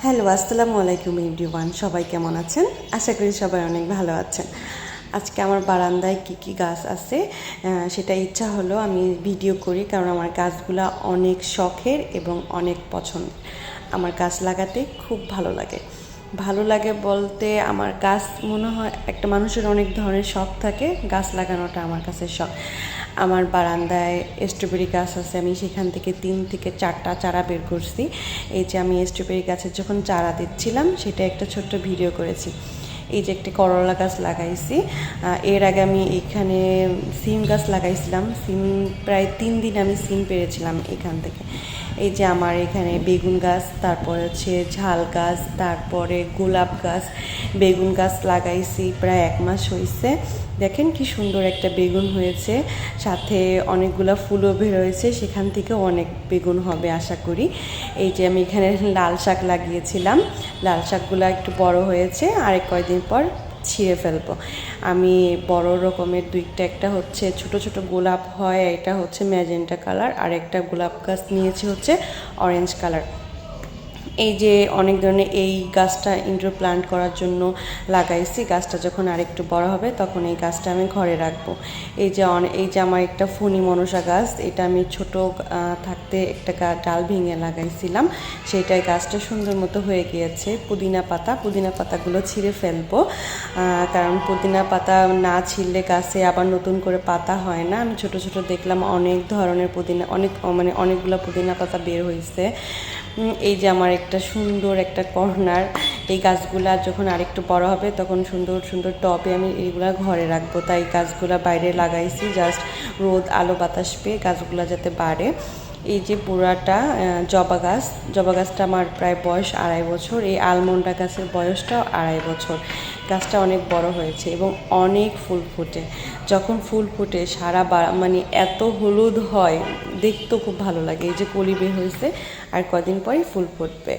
Hello, আসসালামু আলাইকুম everyone. সবাই কেমন আছেন? আশা করি সবাই অনেক ভালো আছেন। আজকে আমার বারান্দায় কি গাছ আছে সেটা ইচ্ছা হলো আমি ভিডিও করি, কারণ আমার গাছগুলা অনেক শখের এবং অনেক পছন্দের। আমার গাছ লাগাতে খুব ভালো লাগে। ভালো লাগে বলতে, আমার গাছ মনে হয় একটা মানুষের অনেক ধরনের শখ থাকে, গাছ লাগানোটা আমার কাছে শখ। আমার বারান্দায় স্ট্রবেরি গাছ আছে, আমি সেখান থেকে 3 থেকে 4টা চারা বের করছি। এই যে আমি স্ট্রবেরি গাছের যখন চারা দিচ্ছিলাম সেটা একটা ছোট্ট ভিডিও করেছি। এই যে একটি করলা গাছ লাগাইছি। এর আগে আমি এখানে সিম গাছ লাগাইছিলাম। সিম প্রায় 3 দিন আমি সিম পেরেছিলাম এখান থেকে। এই যে আমার এখানে বেগুন গাছ, তারপরে হচ্ছে ঝাল গাছ, তারপরে গোলাপ গাছ, বেগুন গাছ লাগাইছি প্রায় 1 মাস হয়েছে। দেখেন কি সুন্দর একটা বেগুন হয়েছে, সাথে অনেকগুলা ফুলও বের হয়েছে, সেখান থেকেও অনেক বেগুন হবে আশা করি। এই যে আমি এখানে লাল শাক লাগিয়েছিলাম, লাল শাকগুলো একটু বড় হয়েছে, আর কয়েকদিন পর ছিঁড়ে ফেলবো। আমি বড় রকমের দুইটা, একটা হচ্ছে ছোট ছোট গোলাপ হয়, এটা হচ্ছে ম্যাজেন্টা কালার, আর একটা গোলাপ গাছ নিয়েছি হচ্ছে অরেঞ্জ কালার। এই যে অনেক ধরনের এই গাছটা ইনডোর প্লান্ট করার জন্য লাগাইছি। গাছটা যখন আরেকটু বড় হবে তখন এই গাছটা আমি ঘরে রাখবো। এই যে আমার একটা ফণি মনসা গাছ, এটা আমি ছোট থাকতে একটা ডাল ভেঙে লাগাইছিলাম, সেইটাই গাছটা সুন্দর মতো হয়ে গিয়েছে। পুদিনা পাতাগুলো ছিঁড়ে ফেলবো, কারণ পুদিনা পাতা না ছিঁড়লে গাছে আবার নতুন করে পাতা হয় না। আমি ছোট ছোট দেখলাম অনেক ধরনের পুদিনা, অনেকগুলো পুদিনা পাতা বের হয়েছে। এই যে আমার একটা সুন্দর একটা কর্নার, এই গাছগুলা যখন আরেকটু বড় হবে তখন সুন্দর সুন্দর টবে আমি এইগুলা ঘরে রাখবো, তাই গাছগুলা বাইরে লাগাইছি জাস্ট রোদ আলো বাতাস পেয়ে গাছগুলা যাতে বাড়ে। এই যে পুরাটা জবা গাছটা আমার প্রায় বয়স 2.5 বছর। এই আলমন্ডা গাছের বয়সটাও 2.5 বছর। গাছটা অনেক বড় হয়েছে এবং অনেক ফুল ফোটে। যখন ফুল ফোটে মানে এত হলুদ হয়, দেখতেও খুব ভালো লাগে। এই যে কলি বের হয়েছে, আর কদিন পরই ফুল ফুটবে।